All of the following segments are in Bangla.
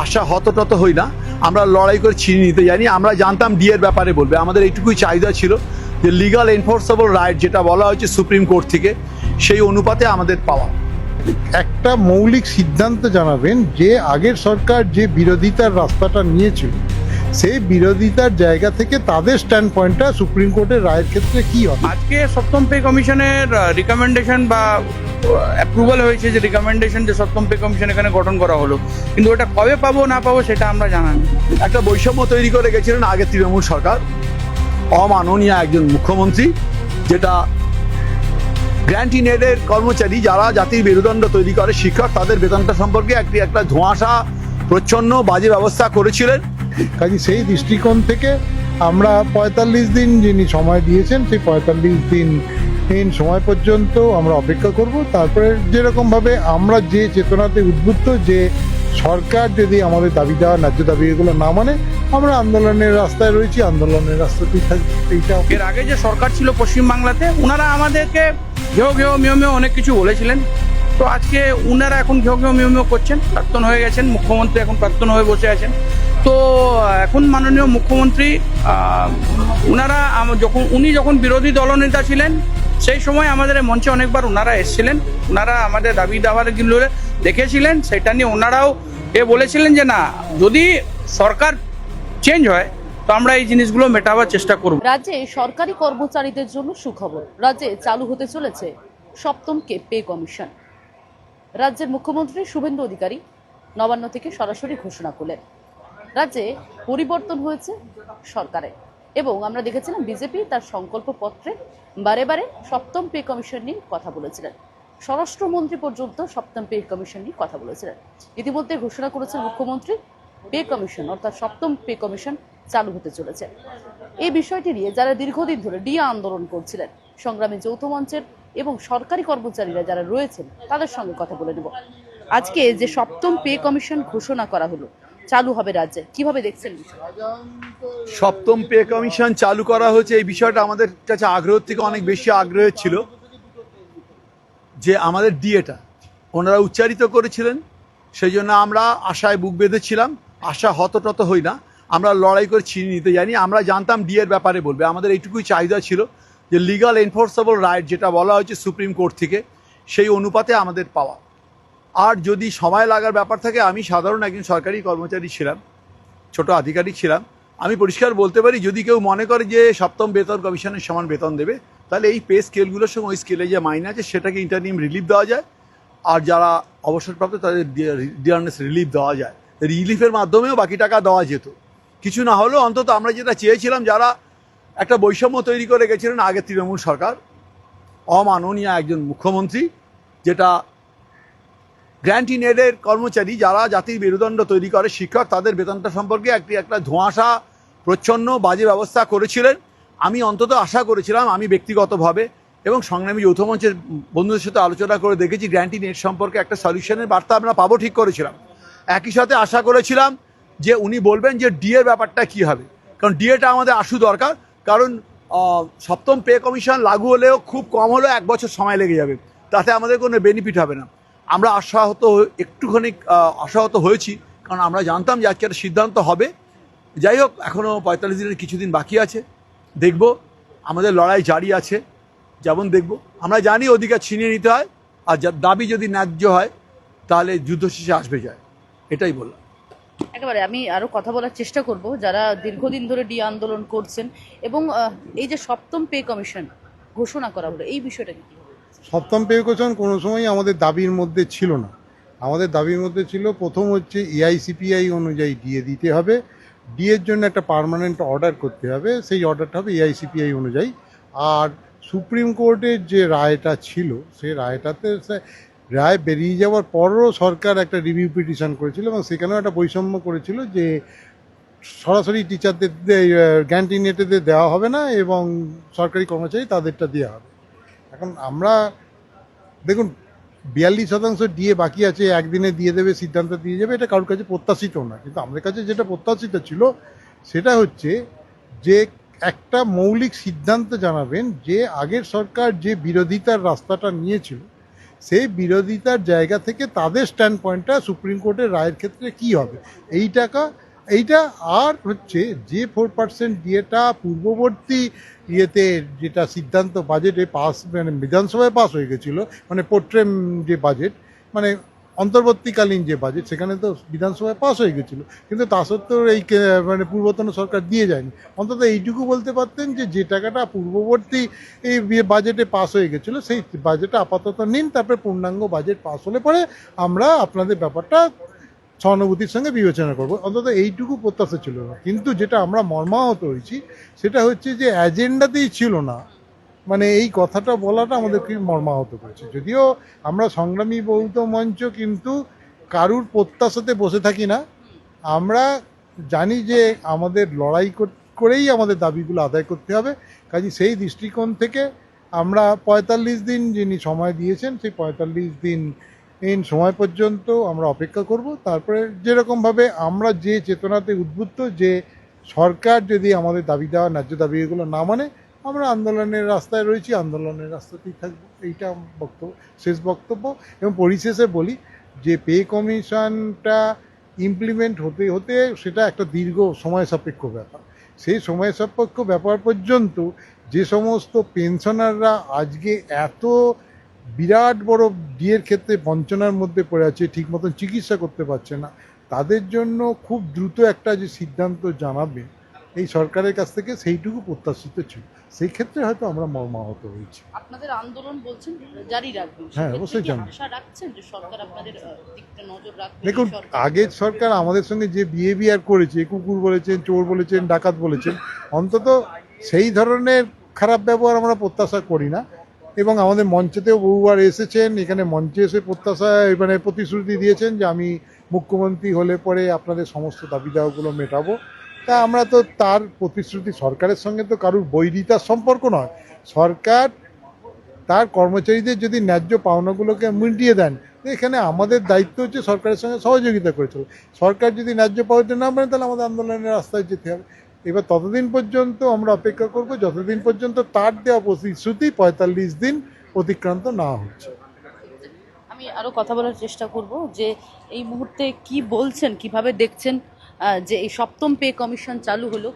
আশা হতটত হই না, আমরা লড়াই করে ছিনিয়ে নিতে জানি। আমরা জানতাম ডিএর ব্যাপারে বলবে, আমাদের এইটুকুই চাহিদা ছিল যে লিগাল এনফোর্সেবল রাইট যেটা বলা হয়েছে সুপ্রিম কোর্ট থেকে, সেই অনুপাতে আমাদের পাওয়া। একটা মৌলিক সিদ্ধান্ত জানাবেন যে আগের সরকার যে বিরোধিতার রাস্তাটা নিয়েছিল সেই বিরোধিতার জায়গা থেকে তাদের স্ট্যান্ড পয়েন্টটা সুপ্রিম কোর্টের রায়ের ক্ষেত্রে কি হবে। আজকে সপ্তম পে কমিশনের রিকমেন্ডেশন বা অ্যাপ্রুভাল হয়েছে, যে রিকমেন্ডেশন যে সপ্তম পে কমিশন এখানে গঠন করা হলো, কিন্তু ওটা কবে পাবো না পাবো সেটা আমরা জানাই। একটা বৈষম্য তৈরি করে গেছিলেন আগে তৃণমূল সরকার, অমাননীয় একজন মুখ্যমন্ত্রী, যেটা গ্র্যান্টি নেডের কর্মচারী যারা জাতির মেরুদণ্ড তৈরি করে শিক্ষক, তাদের বেতনটা সম্পর্কে একটা ধোঁয়াশা প্রচ্ছন্ন বাজে ব্যবস্থা করেছিলেন। কাজে সেই দৃষ্টিকোণ থেকে আমরা ৪৫ দিন যিনি সময় দিয়েছেন সেই ৪৫ দিন সময় পর্যন্ত আমরা অপেক্ষা করব। তারপরে যেরকমভাবে আমরা যে চেতনাতে উদ্বুদ্ধ যে সরকার যদি আমাদের দাবি দেওয়া ন্যায্য দাবিগুলো না মানে, আমরা আন্দোলনের রাস্তায় রয়েছি, আন্দোলনের রাস্তাতেই থাকবে। এইটা এর আগে যে সরকার ছিল পশ্চিমবাংলাতে, ওনারা আমাদেরকে ঘেউ ঘেউ মিও মিও অনেক কিছু বলেছিলেন। তো আজকে উনারা এখন ঘেউ ঘেউ মিও মিও করছেন, প্রাক্তন হয়ে গেছেন মুখ্যমন্ত্রী, এখন প্রাক্তন হয়ে বসে আছেন। তো এখন মাননীয় মুখ্যমন্ত্রী উনারা যখন বিরোধী দলনেতা ছিলেন, সেই সময় আমাদের মঞ্চে অনেকবার ওনারা এসেছিলেন, ওনারা আমাদের দাবি দাওয়াগুলো দেখেছিলেন। সেটা নিয়ে ওনারাও বলেছিলেন যে না, যদি সরকার চেঞ্জ হয় তো আমরা এই জিনিসগুলো মেটাবার চেষ্টা করব। রাজ্যে সরকারি কর্মচারীদের জন্য সুখবর, রাজ্যে চালু হতে চলেছে সপ্তম পে কমিশন। রাজ্যের মুখ্যমন্ত্রী শুভেন্দু অধিকারী নবান্ন থেকে সরাসরি ঘোষণা করলেন রাজ্যে পরিবর্তন হয়েছে সরকারে, এবং আমরা দেখেছিলাম বিজেপি তার সংকল্প পত্রে বারে বারে সপ্তম পে কমিশন নিয়ে কথা বলেছিলেন। স্বরাষ্ট্রমন্ত্রী পর্যন্ত সপ্তম পে কমিশন নিয়ে কথা বলেছিলেন। ইতিমধ্যে ঘোষণা করেছেন মুখ্যমন্ত্রী, পে কমিশন অর্থাৎ সপ্তম পে কমিশন চালু হতে চলেছে। এই বিষয়টি নিয়ে যারা দীর্ঘদিন ধরে ডিএ আন্দোলন করছিলেন, সংগ্রামী যৌথ মঞ্চের এবং সরকারি কর্মচারীরা যারা রয়েছেন তাদের সঙ্গে কথা বলে নেব। আজকে যে সপ্তম পে কমিশন ঘোষণা করা হলো, চালু হবে রাজ্যে, কিভাবে দেখছেন? সপ্তম পে কমিশন চালু করা হয়েছে, এই বিষয়টা আমাদের কাছে আগ্রহের থেকে অনেক বেশি আগ্রহের ছিল। যে আমাদের ডিএটা ওনারা উচ্চারিত করেছিলেন, সেই জন্য আমরা আশায় বুক বেঁধেছিলাম। আশা হতটত হই না, আমরা লড়াই করে ছিনিয়ে নিতে জানি। আমরা জানতাম ডিএর ব্যাপারে বলবে, আমাদের এইটুকুই চাহিদা ছিল যে লিগাল এনফোর্সেবল রাইট যেটা বলা হয়েছে সুপ্রিম কোর্ট থেকে, সেই অনুপাতে আমাদের পাওয়া। আর যদি সময় লাগার ব্যাপার থাকে, আমি সাধারণ একজন সরকারি কর্মচারী ছিলাম, ছোট আধিকারিক ছিলাম, আমি পরিষ্কার বলতে পারি, যদি কেউ মনে করে যে সপ্তম বেতন কমিশনের সমান বেতন দেবে, তাহলে এই পে স্কেলগুলোর সঙ্গে ওই স্কেলে যে মাইনে আছে সেটাকে ইন্টারিম রিলিফ দেওয়া যায়, আর যারা অবসরপ্রাপ্ত তাদের ডিয়ারনেস রিলিফ দেওয়া যায়। রিলিফের মাধ্যমেও বাকি টাকা দেওয়া যেত। কিছু না হলেও অন্তত আমরা যেটা চেয়েছিলাম, যারা একটা বৈষম্য তৈরি করে গেছিলেন আগে তৃণমূল সরকার, অমাননীয় একজন মুখ্যমন্ত্রী, যেটা গ্র্যান্টি নেডের কর্মচারী যারা জাতির মেরুদণ্ড তৈরি করে শিক্ষক, তাদের বেতনটা সম্পর্কে একটা ধোঁয়াশা প্রচ্ছন্ন বাজে ব্যবস্থা করেছিলেন। আমি অন্তত আশা করেছিলাম, আমি ব্যক্তিগতভাবে এবং সংগ্রামী যৌথ মঞ্চের বন্ধুদের সাথে আলোচনা করে দেখেছি, গ্র্যান্টি নেট সম্পর্কে একটা সলিউশনের বার্তা আমরা পাবো ঠিক করেছিলাম। একই সাথে আশা করেছিলাম যে উনি বলবেন যে ডিএর ব্যাপারটা কী হবে, কারণ ডিএটা আমাদের আশু দরকার। কারণ সপ্তম পে কমিশন লাগু হলেও খুব কম হলেও 1 বছর সময় লেগে যাবে, তাতে আমাদের কোনো বেনিফিট হবে না। আমরা একটুখানি আশাহত হয়েছি, কারণ আমরা জানতাম যে আজকে একটা সিদ্ধান্ত হবে। যাই হোক, এখনও ৪৫ দিনের কিছুদিন বাকি আছে, দেখব, আমাদের লড়াই জারি আছে। যেমন দেখব, আমরা জানি অধিকার ছিনিয়ে নিতে হয়, আর দাবি যদি ন্যায্য হয় তাহলে যুদ্ধ শেষে আসবে যায়, এটাই বললাম। একেবারে আমি আরো কথা বলার চেষ্টা করব যারা দীর্ঘদিন ধরে ডিএ আন্দোলন করছেন, এবং এই যে সপ্তম পে কমিশন ঘোষণা করা হলো, এই বিষয়টা কি? সপ্তম পে কমিশন কোনো সময় আমাদের দাবির মধ্যে ছিল না। আমাদের দাবির মধ্যে ছিল, প্রথম হচ্ছে এআইসিপিআই অনুযায়ী ডিএ দিতে হবে, ডিএর জন্য একটা পার্মানেন্ট অর্ডার করতে হবে, সেই অর্ডারটা হবে এআইসিপিআই অনুযায়ী। আর সুপ্রিম কোর্টের যে রায়টা ছিল, সেই রায়টাতে রায় বেরিয়ে যাওয়ার পরও সরকার একটা রিভিউ পিটিশন করেছিল, এবং সেখানেও একটা বৈষম্য করেছিল যে সরাসরি টিচারদের গ্র্যান্টি নেটেদের দেওয়া হবে না, এবং সরকারি কর্মচারী তাদেরটা দেওয়া হবে। এখন আমরা দেখুন, ৪২% ডিএ বাকি আছে, একদিনে দিয়ে দেবে, সিদ্ধান্ত দিয়ে যাবে, এটা কারোর কাছে প্রত্যাশিত না। কিন্তু আমাদের কাছে যেটা প্রত্যাশিত ছিল সেটা হচ্ছে যে একটা মৌলিক সিদ্ধান্ত জানাবেন যে আগের সরকার যে বিরোধিতার রাস্তাটা নিয়েছিল সেই বিরোধিতার জায়গা থেকে তাদের স্ট্যান্ড পয়েন্টটা সুপ্রিম কোর্টের রায়ের ক্ষেত্রে কি হবে এইটা আর হচ্ছে যে 4% ডিএটা পূর্ববর্তী ইয়েতে যেটা সিদ্ধান্ত বাজেটে পাস মানে বিধানসভায় পাস হয়ে গেছিলো, মানে পোট্রেম যে বাজেট মানে অন্তর্বর্তীকালীন যে বাজেট, সেখানে তো বিধানসভায় পাস হয়ে গেছিলো, কিন্তু তা সত্ত্বেও এই মানে পূর্বতন সরকার দিয়ে যায়নি। অন্তত এইটুকু বলতে পারতেন যে টাকাটা পূর্ববর্তী এই বাজেটে পাস হয়ে গেছিলো সেই বাজেটে আপাতত নিন, তারপরে পূর্ণাঙ্গ বাজেট পাস হলে পরে আমরা আপনাদের ব্যাপারটা সহানুভূতির সঙ্গে বিবেচনা করব। অন্তত এইটুকু প্রত্যাশা ছিল না। কিন্তু যেটা আমরা মর্মাহত হয়েছি সেটা হচ্ছে যে এজেন্ডাতেই ছিল না, মানে এই কথাটা বলাটা আমাদেরকে মর্মাহত করেছে। যদিও আমরা সংগ্রামী বৌদ্ধ মঞ্চ কিন্তু কারুর প্রত্যাশাতে বসে থাকি না, আমরা জানি যে আমাদের লড়াই করেই আমাদের দাবিগুলো আদায় করতে হবে। কাজে সেই দৃষ্টিকোণ থেকে আমরা 45 দিন যিনি সময় দিয়েছেন সেই 45 দিন সময় পর্যন্ত আমরা অপেক্ষা করব। তারপরে যেরকমভাবে আমরা যে চেতনাতে উদ্বুদ্ধ যে সরকার যদি আমাদের দাবি দেওয়া ন্যায্য দাবিগুলো না মানে আমরা আন্দোলনের রাস্তায় রয়েছি, আন্দোলনের রাস্তাতেই থাকবো। এইটা শেষ বক্তব্য। এবং পরিশেষে বলি যে পে কমিশনটা ইমপ্লিমেন্ট হতে হতে সেটা একটা দীর্ঘ সময় সাপেক্ষ ব্যাপার। সেই সময় সাপেক্ষ ব্যাপার পর্যন্ত যে সমস্ত পেনশনাররা আজকে এত বিরাট বড় ডিএর ক্ষেত্রে বঞ্চনার মধ্যে পড়ে আছে, ঠিক মতন চিকিৎসা করতে পারছে না, তাদের জন্য খুব দ্রুত একটা যে সিদ্ধান্ত জানাবে এই সরকারের কাছ থেকে, সেইটুকু প্রত্যাশিত ছিল। সেই ক্ষেত্রে হয়তো আমরা মর্মাহত হয়েছি। আপনাদের আন্দোলন বলছেন জারি রাখবেন, হ্যাঁ, অবশ্যই জানি। আশা রাখছেন যে সরকার আপনাদের দিকটা নজর রাখবে? দেখুন, আগের সরকার আমাদের সঙ্গে যে বিহেভিয়ার করেছে, কুকুর বলেছেন, চোর বলেছেন, ডাকাত বলেছেন, অন্তত সেই ধরনের খারাপ ব্যবহার আমরা প্রত্যাশা করি না। এবং আমাদের মঞ্চেতেও বহুবার এসেছেন, এখানে মঞ্চে এসে মানে প্রতিশ্রুতি দিয়েছেন যে আমি মুখ্যমন্ত্রী হলে পরে আপনাদের সমস্ত দাবি দাওয়াগুলো মেটাবো। তা আমরা তো তার প্রতিশ্রুতি, সরকারের সঙ্গে তো কারুর বৈরিতার সম্পর্ক নয়, সরকার তার কর্মচারীদের যদি ন্যায্য পাওনাগুলোকে মিটিয়ে দেন, এখানে আমাদের দায়িত্ব হচ্ছে সরকারের সঙ্গে সহযোগিতা করে চলে। সরকার যদি ন্যায্য পাওনা না মানে তাহলে আমাদের আন্দোলনের রাস্তায় যেতে হবে। এবার ততদিন পর্যন্ত আমরা অপেক্ষা করব যতদিন পর্যন্ত তার দেওয়া প্রতিশ্রুতি 45 দিন অতিক্রান্ত না হচ্ছে। আমি আরো কথা বলার চেষ্টা করব যে এই মুহূর্তে কি বলছেন, কিভাবে দেখছেন যে এই সপ্তম পে কমিশন চালু হলো,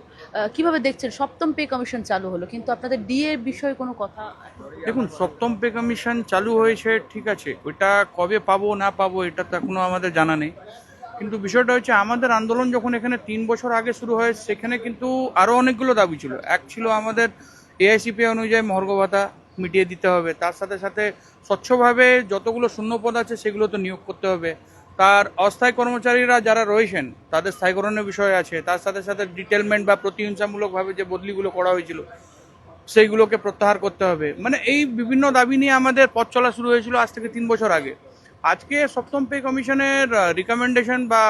কিভাবে দেখছেন সপ্তম পে কমিশন চালু হলো কিন্তু আপনাদের ডিএ বিষয়ে কোনো কথা? দেখুন, সপ্তম পে কমিশন চালু হয়েছে, ঠিক আছে, ওইটা কবে পাবো না পাবো এটা তো এখনো আমাদের জানা নেই। কিন্তু বিষয়টা হচ্ছে আমাদের আন্দোলন যখন এখানে 3 বছর আগে শুরু হয় সেখানে কিন্তু আরও অনেকগুলো দাবি ছিল। এক ছিল আমাদের এআইসিপি অনুযায়ী মহার্ঘ ভাতা মিটিয়ে দিতে হবে, তার সাথে সাথে স্বচ্ছভাবে যতগুলো শূন্যপদ আছে সেগুলো তো নিয়োগ করতে হবে, তার অস্থায়ী কর্মচারীরা যারা রয়েছেন তাদের স্থায়ীকরণের বিষয় আছে, তার সাথে সাথে ডিটেলমেন্ট বা প্রতিহিংসামূলকভাবে যে বদলিগুলো করা হয়েছিল সেইগুলোকে প্রত্যাহার করতে হবে। মানে এই বিভিন্ন দাবি নিয়ে আমাদের পথ চলা শুরু হয়েছিল আজ থেকে 3 বছর আগে। আজকে সপ্তম পে কমিশনের রিকমেন্ডেশন বা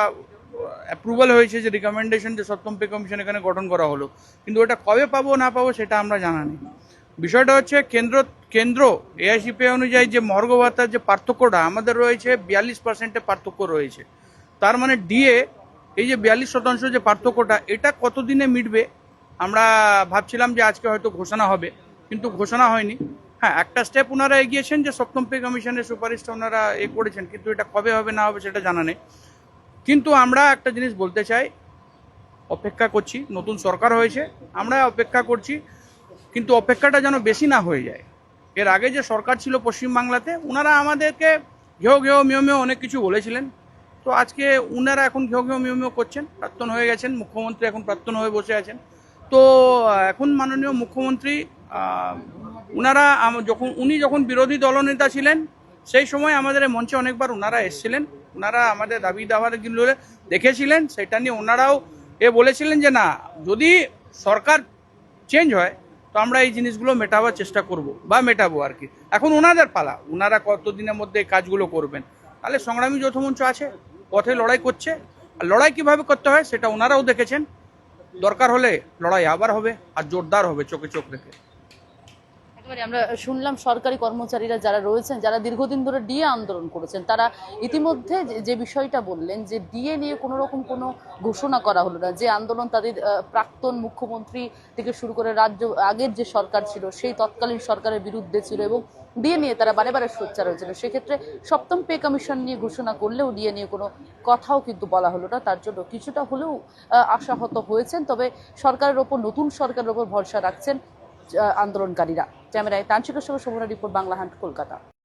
অ্যাপ্রুভাল হয়েছে, যে রিকমেন্ডেশন যে সপ্তম পে কমিশন এখানে গঠন করা হলো, কিন্তু ওটা কবে পাবো না পাবো সেটা আমরা জানা নেই। বিষয়টা হচ্ছে কেন্দ্র এআইসিপি অনুযায়ী যে মহার্ঘ ভাতার যে পার্থক্যটা আমাদের রয়েছে 42% পার্থক্য রয়েছে। তার মানে ডিএ এই যে 42% যে পার্থক্যটা, এটা কতদিনে মিটবে আমরা ভাবছিলাম যে আজকে হয়তো ঘোষণা হবে, কিন্তু ঘোষণা হয়নি। হ্যাঁ, একটা স্টেপ ওনারা এগিয়েছেন যে সপ্তম পে কমিশনের সুপারিশটা ওনারা করেছেন, কিন্তু এটা কবে হবে না হবে সেটা জানা নেই। কিন্তু আমরা একটা জিনিস বলতে চাই, অপেক্ষা করছি, নতুন সরকার হয়েছে, আমরা অপেক্ষা করছি, কিন্তু অপেক্ষাটা যেন বেশি না হয়ে যায়। এর আগে যে সরকার ছিল পশ্চিমবাংলাতে, ওনারা আমাদেরকে ঘেউ ঘেউ মিও মিও অনেক কিছু বলেছিলেন, তো আজকে ওনারা এখন ঘেউ ঘেউ মিও মিও করছেন, প্রাক্তন হয়ে গেছেন, মুখ্যমন্ত্রী এখন প্রাক্তন হয়ে বসে আছেন। তো এখন মাননীয় মুখ্যমন্ত্রী ওনারা যখন বিরোধী দলনেতা ছিলেন সেই সময় আমাদের মঞ্চে অনেকবার ওনারা এসেছিলেন, ওনারা আমাদের দাবি দাওয়াগুলো দেখেছিলেন, সেটা নিয়ে ওনারাও বলেছিলেন যে না, যদি সরকার চেঞ্জ হয় তো আমরা এই জিনিসগুলো মেটাবার চেষ্টা করব বা মেটাবো আর কি। এখন ওনাদের পালা, ওনারা কতদিনের মধ্যে এই কাজগুলো করবেন। তাহলে সংগ্রামী যৌথ মঞ্চ আছে, পথে লড়াই করছে, আর লড়াই কিভাবে করতে হয় সেটা ওনারাও দেখেছেন। দরকার হলে লড়াই আবার হবে, আর জোরদার হবে, চোখে চোখ রেখে। একেবারে আমরা শুনলাম সরকারি কর্মচারীরা যারা রয়েছেন, যারা দীর্ঘদিন ধরে ডিএ আন্দোলন করেছেন, তারা ইতিমধ্যে যে বিষয়টা বললেন যে ডিএ নিয়ে কোনো রকম কোনো ঘোষণা করা হলো না, যে আন্দোলন তাদের প্রাক্তন মুখ্যমন্ত্রী থেকে শুরু করে রাজ্য আগের যে সরকার ছিল সেই তৎকালীন সরকারের বিরুদ্ধে ছিল, এবং ডিএ নিয়ে তারা বারে বারে সোচ্চার হয়েছিল। সেক্ষেত্রে সপ্তম পে কমিশন নিয়ে ঘোষণা করলেও ডিএ নিয়ে কোনো কথাও কিন্তু বলা হলো না। তার জন্য কিছুটা হলেও আশাহত হয়েছেন, তবে সরকারের ওপর, নতুন সরকারের ওপর ভরসা রাখছেন আন্দোলনকারীরা। ক্যামেরায় তানচিকের সঙ্গে শোভনা রিপোর্ট, বাংলা হান্ট, কলকাতা।